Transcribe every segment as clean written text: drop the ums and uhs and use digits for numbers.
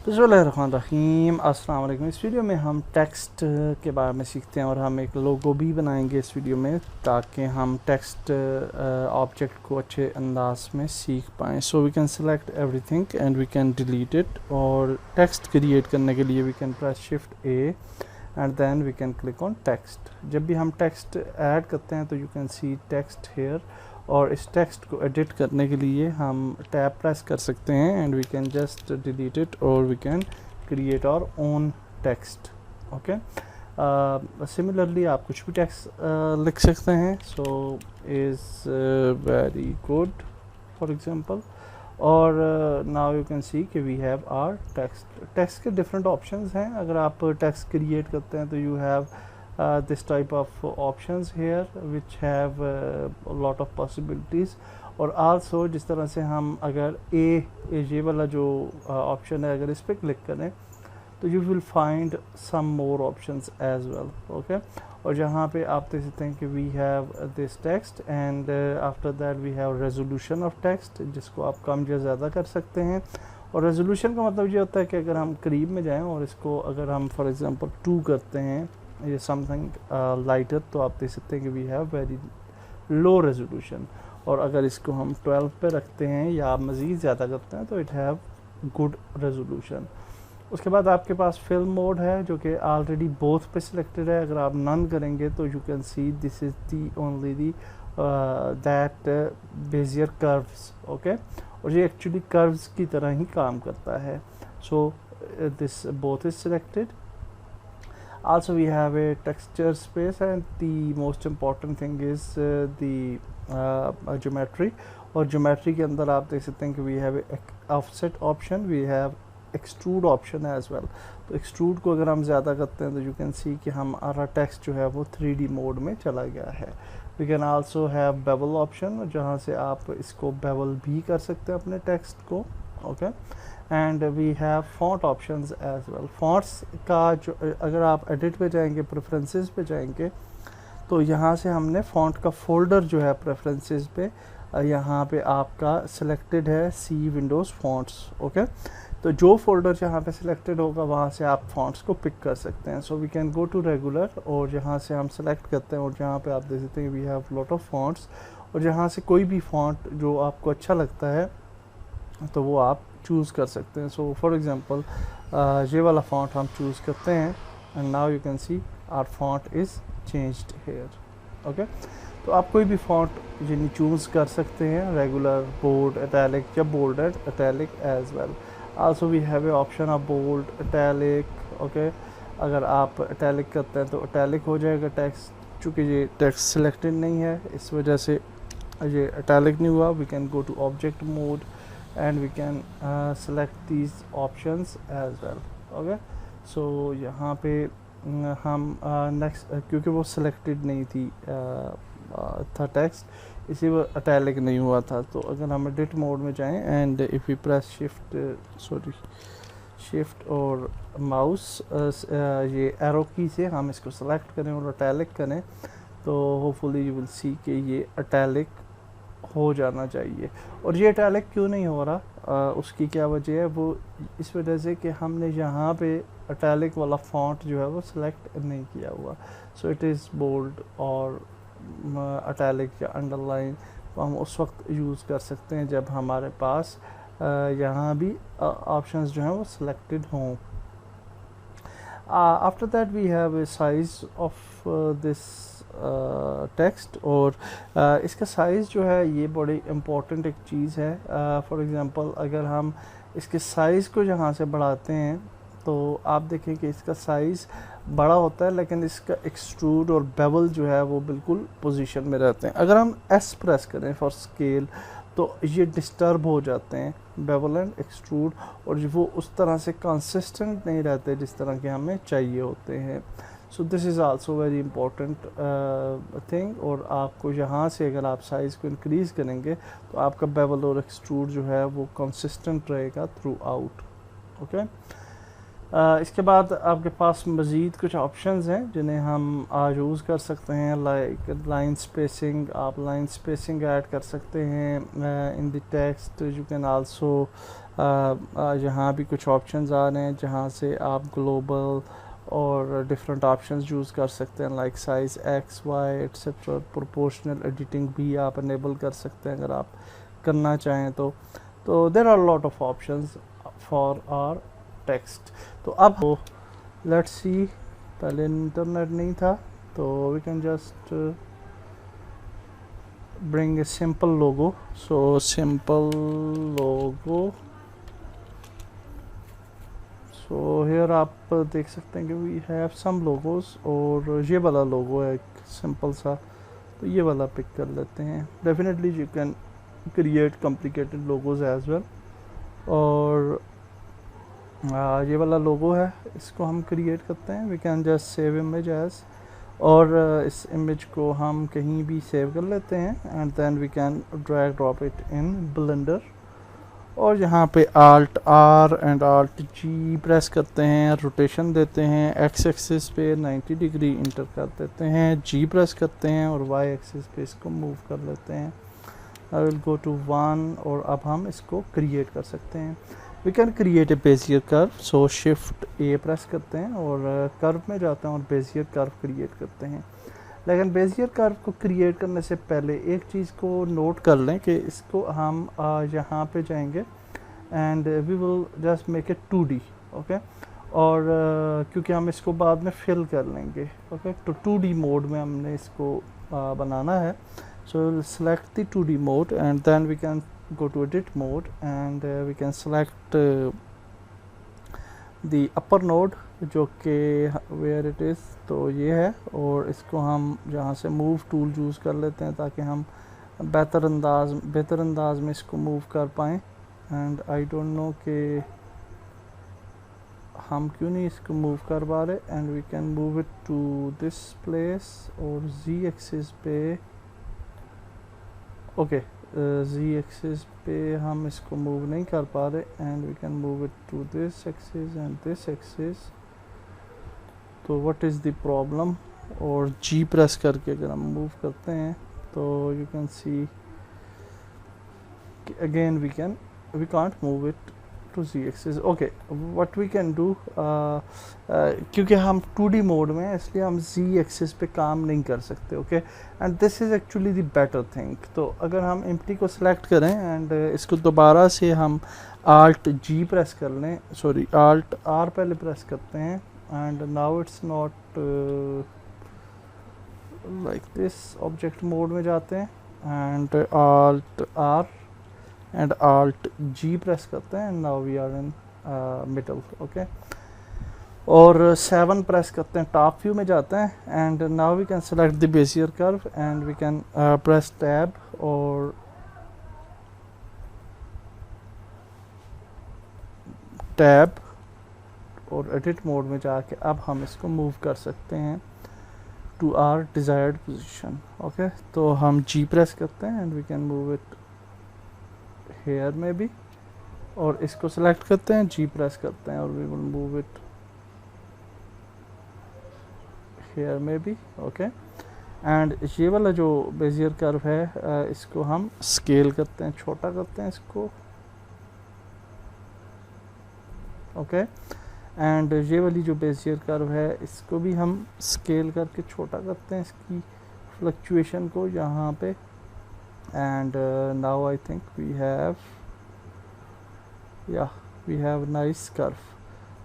बिस्मिल्लाहिर्रहमानिर्रहीम। अस्सलाम वालेकुम। इस वीडियो में हम टेक्स्ट के बारे में सीखते हैं और हम एक लोगो भी बनाएंगे इस वीडियो में, ताकि हम टेक्स्ट ऑब्जेक्ट को अच्छे अंदाज में सीख पाएँ। So we can select everything and we can delete it. और टेक्स्ट क्रिएट करने के लिए we can press shift A and then we can click on text. जब भी हम टेक्स्ट ऐड करते हैं तो you can see text here, और इस टेक्स्ट को एडिट करने के लिए हम टैब प्रेस कर सकते हैं and we can just delete it और we can create our own text. Okay, similarly आप कुछ भी टेक्स्ट लिख सकते हैं। So is very good for example. और नाउ यू कैन सी कि वी हैव आवर टेक्स्ट के डिफरेंट ऑप्शंस हैं। अगर आप टेक्स्ट क्रिएट करते हैं तो you have this type of options here which have a lot of possibilities। और also जिस तरह से हम अगर ये वाला जो ऑप्शन है, अगर इस पर क्लिक करें तो you will find some more options as well। okay, और जहाँ पे आप देख सकते हैं कि we have this text and after that we have resolution of text, जिसको आप कम या ज़्यादा कर सकते हैं। और रेजोल्यूशन का मतलब ये होता है कि अगर हम करीब में जाएं और इसको अगर हम फॉर एग्जांपल 2 करते हैं, ये समथिंग लाइटर, तो आप देख सकते हैं कि we have very low resolution. और अगर इसको हम 12 पे रखते हैं या मज़ीद ज़्यादा करते हैं तो इट हैव गुड रेजोल्यूशन। उसके बाद आपके पास फिल्म मोड है जो कि ऑलरेडी बोथ पे सिलेक्टेड है। अगर आप नन करेंगे तो you can see this is the only the that Bezier curves. Okay, और ये एक्चुअली कर्व्स की तरह ही काम करता है। So this both is selected. Also we have a texture space and the most important thing is the geometry। और geometry के अंदर आप देख सकते हैं कि we have a offset option, we have extrude option as well। तो extrude को अगर हम ज़्यादा करते हैं तो you can see कि हमारा text जो है वो 3D मोड में चला गया है। We can also have bevel option, जहाँ से आप इसको bevel भी कर सकते हैं अपने text को। Okay, and we have font options as well. Fonts का जो अगर आप एडिट पे जाएंगे, प्रेफरेंसेस पे जाएंगे, तो यहाँ से हमने फॉन्ट का फोल्डर जो है प्रेफरेंसेस पे, यहाँ पे आपका सिलेक्टेड है सी विंडोज़ फॉन्ट्स। ओके, तो जो फोल्डर जहाँ पे सिलेक्टेड होगा वहाँ से आप फॉन्ट्स को पिक कर सकते हैं। So we can go to regular और जहाँ से हम सेलेक्ट करते हैं और जहाँ पे आप देख सकते हैं we have lot of fonts, और जहाँ से कोई भी फॉन्ट जो आपको अच्छा लगता है तो वो आप चूज़ कर सकते हैं। सो फॉर एग्जांपल ये वाला फॉन्ट हम चूज़ करते हैं and now you can see our font is changed here. Okay, तो आप कोई भी फॉन्ट यानी चूज़ कर सकते हैं, रेगुलर, बोल्ड, इटैलिक या bolded italic as well. Also we have a option of bold, italic. Okay, अगर आप इटैलिक करते हैं तो इटैलिक हो जाएगा टेक्स्ट। चूँकि ये टेक्स्ट सिलेक्टेड नहीं है इस वजह से ये इटैलिक नहीं हुआ। We can go to object mode and we can select these options as well। okay, so यहाँ पे हम next क्योंकि वो selected नहीं थी था टेक्स्ट, इसी वो italic नहीं हुआ था। तो अगर हम edit मोड में जाएं and if we press shift और माउस ये एरो की से हम इसको select करें और italic करें तो hopefully you will see कि ये italic हो जाना चाहिए। और ये इटैलिक क्यों नहीं हो रहा, उसकी क्या वजह है? वो इस वजह से कि हमने यहाँ पे इटैलिक वाला फॉन्ट जो है वो सिलेक्ट नहीं किया हुआ। सो इट इज़ बोल्ड और इटैलिक या अंडरलाइन हम उस वक्त यूज़ कर सकते हैं जब हमारे पास यहाँ भी ऑप्शंस जो हैं वो सिलेक्टेड हों। After that we have a size of this text. और इसका साइज़ जो है ये बड़ी इम्पोर्टेंट एक चीज़ है। फॉर एग्ज़ाम्पल अगर हम इसके साइज़ को यहाँ से बढ़ाते हैं तो आप देखें कि इसका साइज़ बड़ा होता है लेकिन इसका एक्सट्रूड और बेवल जो है वो बिल्कुल पोजीशन में रहते हैं। अगर हम एस प्रेस करें फॉर स्केल तो ये डिस्टर्ब हो जाते हैं, बेवल एंड एक्सट्रूड, और वो उस तरह से कंसिस्टेंट नहीं रहते जिस तरह के हमें चाहिए होते हैं। So this is also very important thing. और आपको यहाँ से अगर आप साइज़ को इंक्रीज़ करेंगे तो आपका बेवल और एक्सट्रूड जो है वो कंसिस्टेंट रहेगा थ्रू आउट। ओके, इसके बाद आपके पास मज़ीद कुछ ऑप्शंस हैं जिन्हें हम यूज़ कर सकते हैं, लाइक लाइन स्पेसिंग। आप लाइन स्पेसिंग ऐड कर सकते हैं in the text. You can also यहाँ भी कुछ ऑप्शंस आ रहे हैं जहाँ से आप ग्लोबल और डिफरेंट ऑप्शंस यूज़ कर सकते हैं, like size X Y etcetera. Proportional editing भी आप इनेबल कर सकते हैं अगर आप करना चाहें तो there are lot of options for our text. तो अब लेट्स सी, पहले इंटरनेट नहीं था तो we can just bring a simple logo. So simple logo, so here आप देख सकते हैं कि वी हैव सम लोगोस, और ये वाला लोगो है एक सिंपल सा, तो ये वाला पिक कर लेते हैं। Definitely you can create complicated logos as well, और ये वाला लोगो है, इसको हम क्रिएट करते हैं। We can just save image as, और इस इमेज को हम कहीं भी सेव कर लेते हैं and then we can drag drop it in Blender, और यहाँ पे Alt R and Alt G press करते हैं, रोटेशन देते हैं, एक्स एक्सिस पे 90 डिग्री इंटर कर देते हैं, G प्रेस करते हैं और Y एक्सिस पे इसको मूव कर लेते हैं। आई विल गो टू 1, और अब हम इसको क्रिएट कर सकते हैं। We can create a Bezier curve, so shift A press करते हैं और कर्व में जाते हैं और बेजियर कर्व क्रिएट करते हैं। लेकिन बेजियर कर्व को क्रिएट करने से पहले एक चीज़ को नोट कर लें कि इसको हम यहाँ पे जाएंगे and we will just make it 2D, okay. और क्योंकि हम इसको बाद में फिल कर लेंगे, ओके, तो 2D मोड में हमने इसको बनाना है। So will select the 2D mode and then we can go to edit mode and we can select the upper node जो कि where it is, तो ये है, और इसको हम जहाँ से move tool यूज़ कर लेते हैं ताकि हम बेहतर अंदाज में इसको move कर पाएँ। and I don't know कि हम क्यों नहीं इसको move कर पा रहे, and we can move it to this place, और Z axis पे ओके Z एक्सिस पे हम इसको मूव नहीं कर पा रहे, and we can move it to this axis and this axis. तो व्हाट इज़ द प्रॉब्लम, और G प्रेस करके अगर हम मूव करते हैं तो you can see again we can't move it to Z axis. Okay, what we can do, क्योंकि हम 2D मोड में हैं इसलिए हम Z एक्सिस पे काम नहीं कर सकते, okay. And this is actually the better thing. तो अगर हम एम्प्टी को सिलेक्ट करें एंड इसको दोबारा से हम Alt G प्रेस कर लें, सॉरी Alt R पहले प्रेस करते हैं, and now it's not like this. Object mode में जाते हैं and Alt R and Alt G press करते हैं, now we are in middle, okay। और 7 प्रेस करते हैं, टॉप व्यू में जाते हैं, and now we can select the Bezier curve and we can press tab और एडिट मोड में जाके अब हम इसको मूव कर सकते हैं to our desired position, okay. तो हम G प्रेस करते हैं and we can move it here में भी, और इसको सेलेक्ट करते हैं, G प्रेस करते हैं और we will move it here में भी, ओके। एंड ये वाला जो बेजियर कर्व है इसको हम स्केल करते हैं, छोटा करते हैं इसको, ओके। एंड ये वाली जो बेजियर कर्व है इसको भी हम स्केल करके छोटा करते हैं, इसकी फ्लक्चुएशन को यहाँ पे। and now I think we have nice curve,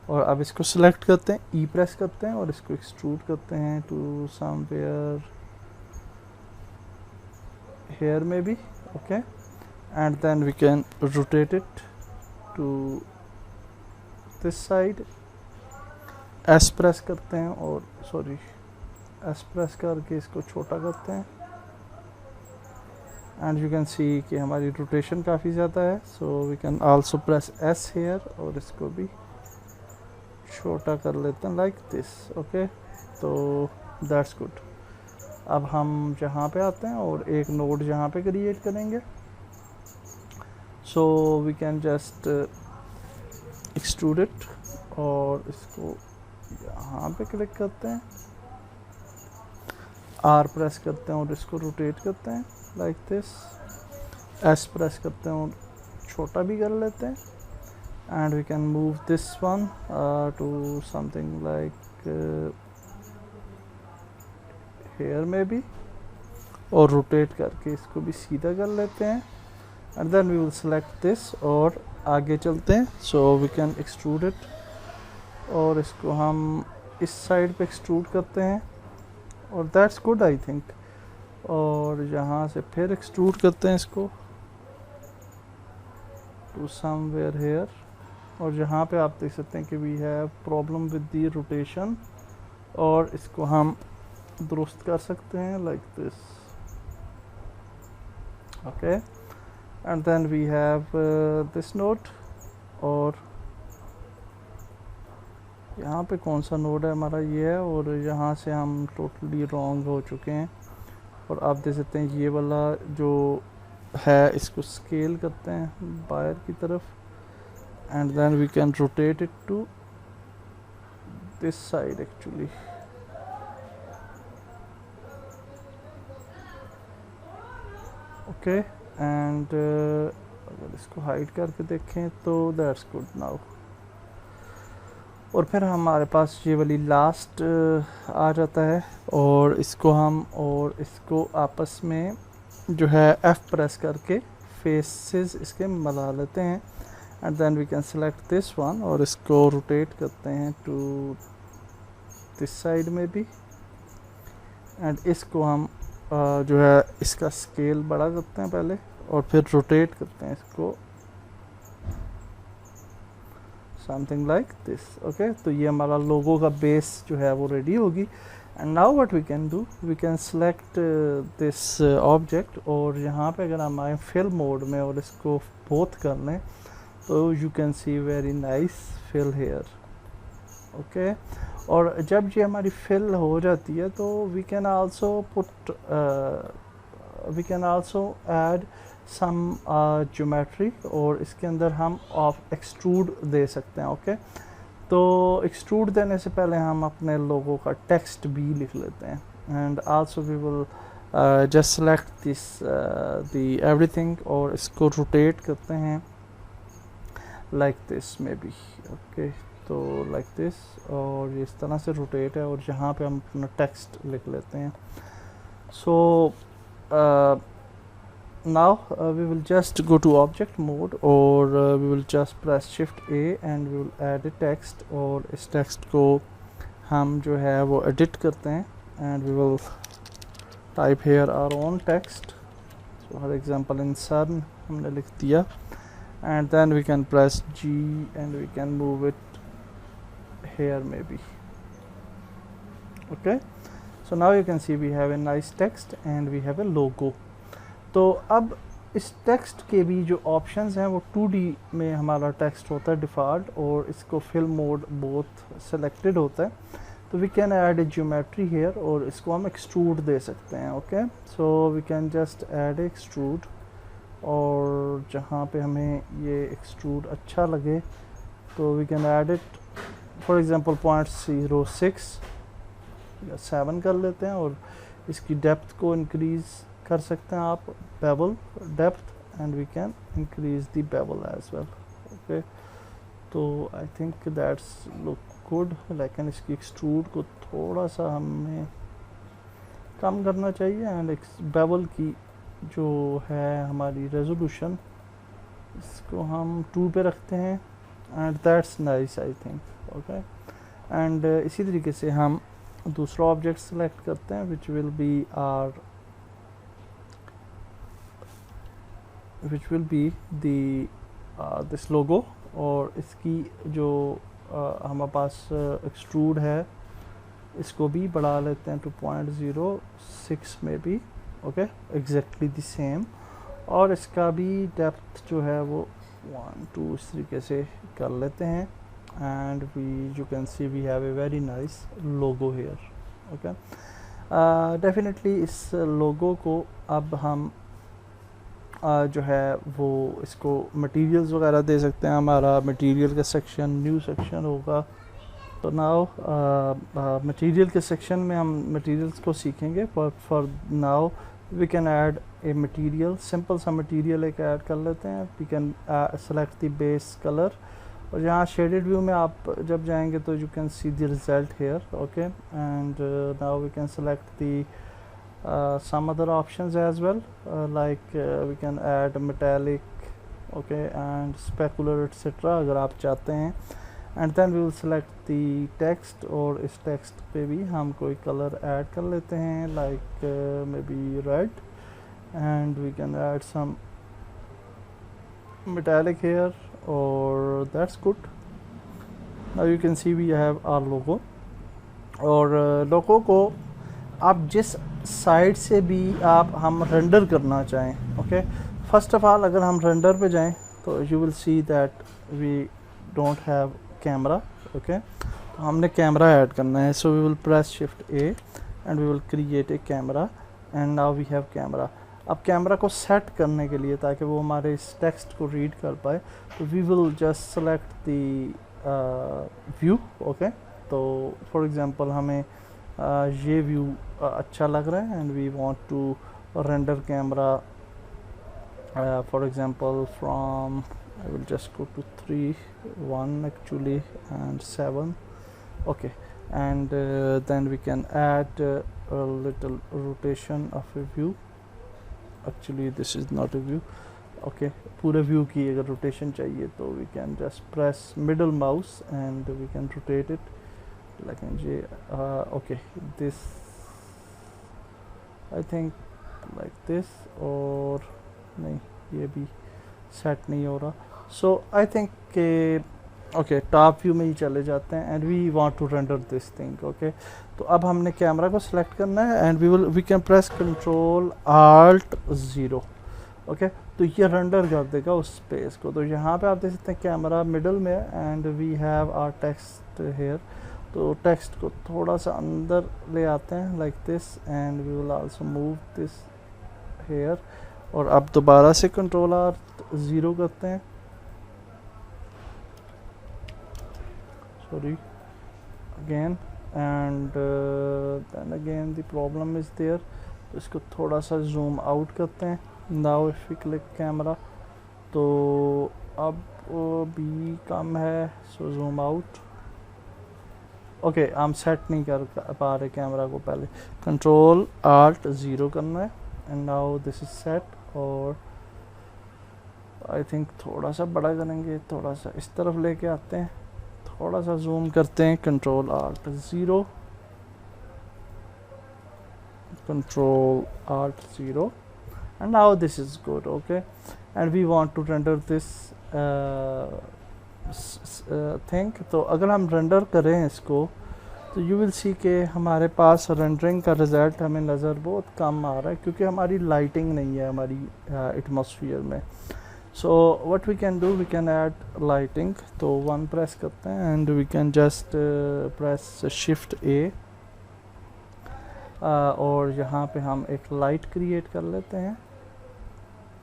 और अब इसको select करते हैं, E प्रेस करते हैं और इसको extrude करते हैं to somewhere here maybe, okay। and then we can rotate it to this side, S press करते हैं और S प्रेस करके इसको छोटा करते हैं, एंड यू कैन सी कि हमारी रोटेशन काफ़ी ज़्यादा है। So we can also press S here और इसको भी छोटा कर लेते हैं लाइक दिस, ओके। तो दैट्स गुड। अब हम जहाँ पे आते हैं और एक नोड जहाँ पे क्रिएट करेंगे, so we can just extrude it और इसको यहाँ पे क्लिक करते हैं, आर प्रेस करते हैं और इसको रोटेट करते हैं लाइक दिस, एस प्रेस करते हैं और छोटा भी कर लेते हैं, and we can move this one to something like here में भी, और रोटेट करके इसको भी सीधा कर लेते हैं, and then we will select this और आगे चलते हैं. So we can extrude it, और इसको हम इस साइड पे एक्सट्रूड करते हैं, और दैट्स गुड आई थिंक. और यहाँ से फिर एक्सट्रूड करते हैं इसको टू समवेयर हेयर, और यहाँ पे आप देख सकते हैं कि we have problem with the rotation, और इसको हम दुरुस्त कर सकते हैं like this. Okay, and then we have this node, और यहाँ पे कौन सा नोड है हमारा, ये है, और यहाँ से हम टोटली रॉन्ग हो चुके हैं. और आप देख सकते हैं ये वाला जो है इसको स्केल करते हैं बाहर की तरफ, and then we can rotate it to this side actually. Okay, एंड अगर इसको हाइड करके देखें तो दैट्स गुड नाउ. और फिर हमारे पास ये वाली लास्ट आ जाता है, और इसको हम और इसको आपस में जो है F प्रेस करके फेसेस इसके मिला लेते हैं, and then we can select this one और इसको रोटेट करते हैं टू दिस साइड में भी, एंड इसको हम जो है इसका स्केल बड़ा करते हैं पहले, और फिर रोटेट करते हैं इसको समथिंग लाइक दिस. ओके, तो ये हमारा लोगो का बेस जो है वो रेडी होगी. And now what we can do, we can select this object, और यहाँ पे अगर हम आए फिल मोड में और इसको बोथ कर लें तो you can see very nice fill here. Okay, और जब ये हमारी फिल हो जाती है तो we can also put we can also add some geometry, और इसके अंदर हम ऑफ एक्सट्रूड दे सकते हैं. ओके, तो एक्सट्रूड देने से पहले हम अपने लोगों का टेक्स्ट भी लिख लेते हैं, and also we will just select this the everything, और इसको रोटेट करते हैं like this maybe. Okay, तो लाइक दिस, और इस तरह से रोटेट है, और यहाँ पे हम अपना टेक्स्ट लिख लेते हैं. सो now we will just go to object mode, or we will just press shift A and we will add a text, और इस text को हम जो है वो edit करते हैं, and we will type here our own text. So for example in sun हमने लिख दिया, and then we can press G and we can move it here maybe. Okay, so now you can see we have a nice text and we have a logo. तो अब इस text के भी जो options हैं वो 2D में हमारा टेक्स्ट होता है डिफ़ॉल्ट, और इसको फिल मोड बोथ सेलेक्टेड होता है. तो we can add a geometry here, और इसको हम एक्सट्रूड दे सकते हैं. Okay, so we can just add extrude, और जहाँ पे हमें ये एक्सट्रूड अच्छा लगे तो we can add it, for example 0.06 या 7 कर लेते हैं, और इसकी डेप्थ को इंक्रीज़ कर सकते हैं आप, bevel depth, and we can increase the bevel as well. Okay, तो I think that's look good, लेकिन इसकी एक्सट्रूड को थोड़ा सा हमें कम करना चाहिए, एंड बेवल की जो है हमारी रेजोल्यूशन इसको हम 2 पे रखते हैं, and that's nice I think. Okay, and इसी तरीके से हम दूसरा ऑब्जेक्ट सेलेक्ट करते हैं which will be are which will be the this logo, और इसकी जो हमारे पास एक्सट्रूड है इसको भी बढ़ा लेते हैं 2.06 में भी. ओके, एग्जैक्टली द सेम, और इसका भी डेप्थ जो है वो 1-2 इस तरीके से कर लेते हैं, and we you can see we have a very nice logo here. Okay, definitely इस लोगो को अब हम जो है वो इसको मटेरियल्स वगैरह दे सकते हैं। हमारा मटेरियल का सेक्शन न्यू सेक्शन होगा। तो नाउ मटेरियल के सेक्शन में हम मटेरियल्स को सीखेंगे। For now we can add a material, simple सा मटेरियल एक ऐड कर लेते हैं। We can select the base colour, और यहाँ शेडेड व्यू में आप जब जाएंगे तो you can see the result here. Okay, and now we can select the some other options as well, like we can add metallic, okay, and specular etc अगर आप चाहते हैं। And then we will select the text, और इस text पे भी हम कोई कलर ऐड कर लेते हैं, like maybe red, and we can add some metallic here, or that's good. Now you can see we have our logo, और लोगो को आप जिस साइड से भी आप हम रेंडर करना चाहें। ओके, फर्स्ट ऑफ ऑल अगर हम रेंडर पे जाएं तो you will see that we don't have camera. Okay, तो हमने कैमरा ऐड करना है, so we will press shift A and we will create a camera, and now we have camera. अब कैमरा को सेट करने के लिए, ताकि वो हमारे इस टेक्स्ट को रीड कर पाए, तो we will just select the view. Okay, तो फॉर एग्जांपल हमें ये व्यू अच्छा लग रहा है, and we want to render camera for example from, I will just go to 3, 1 actually and 7. okay, and then we can add a little rotation of a view. Actually this is not a view. okay, पूरे view की अगर rotation चाहिए तो we can just press middle mouse and we can rotate it like okay, this I think like this, और नहीं ये भी set नहीं हो रहा, सो आई थिंक के ओके टॉप व्यू में ही चले जाते हैं, and we want to render this thing. Okay, तो अब हमने कैमरा को सिलेक्ट करना है, and we can press control Alt 0। ओके, तो ये रेंडर कर देगा उस स्पेस को। तो यहाँ पे आप देख सकते हैं कैमरा मिडल में, and we have our text here. तो टेक्स्ट को थोड़ा सा अंदर ले आते हैं like this, and we will also move this here, और अब दोबारा से कंट्रोल Alt 0 करते हैं, sorry again, and then again the problem is there. तो इसको थोड़ा सा जूम आउट करते हैं। Now if we click camera, तो अब भी कम है, सो जूम आउट। ओके, हम सेट नहीं कर पा रहे कैमरा को, पहले कंट्रोल Alt 0 करना है, and now this is set. और आई थिंक थोड़ा सा बड़ा करेंगे, थोड़ा सा इस तरफ लेके आते हैं, थोड़ा सा जूम करते हैं, control Alt 0, control Alt 0, and now this is good. okay, and we want to render this thing। तो अगर हम रेंडर करें इसको, तो यू विल सी के हमारे पास रेंडरिंग का रिज़ल्ट हमें नज़र बहुत कम आ रहा है, क्योंकि हमारी लाइटिंग नहीं है हमारी एटमॉस्फेयर में। So what we can do, we can add lighting. तो 1 प्रेस करते हैं, and we can just press shift A, और यहाँ पे हम एक लाइट क्रिएट कर लेते हैं,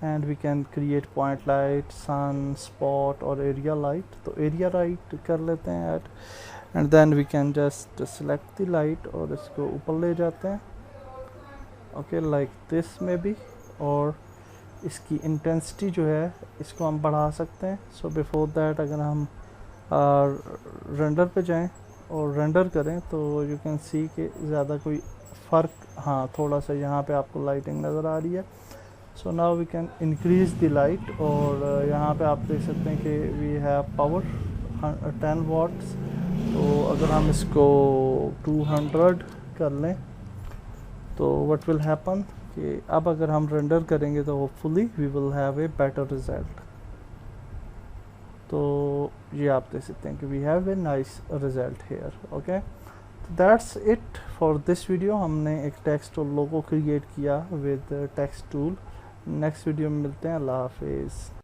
and we can create point light, sun spot और एरिया लाइट। तो एरिया लाइट कर लेते हैं add, and then we can just select the light और इसको ऊपर ले जाते हैं। ओके, लाइक दिस में भी, और इसकी इंटेंसिटी जो है इसको हम बढ़ा सकते हैं। सो बिफोर दैट अगर हम रेंडर पे जाएं और रेंडर करें, तो यू कैन सी कि ज़्यादा कोई फ़र्क, हाँ थोड़ा सा यहाँ पे आपको लाइटिंग नज़र आ रही है। So now we can increase the light, और यहाँ पे आप देख सकते हैं कि वी हैव पावर 10 वाट्स। तो अगर हम इसको 200 कर लें, तो व्हाट विल हैपन कि अब अगर हम रेंडर करेंगे तो hopefully we will have a better result. तो ये आप देख सकते हैं कि we have a nice result here. Okay, that's it for this video. हमने एक टेक्स्ट और लोगो क्रिएट किया with text tool. Next video में मिलते हैं। अल्लाह हाफिज़।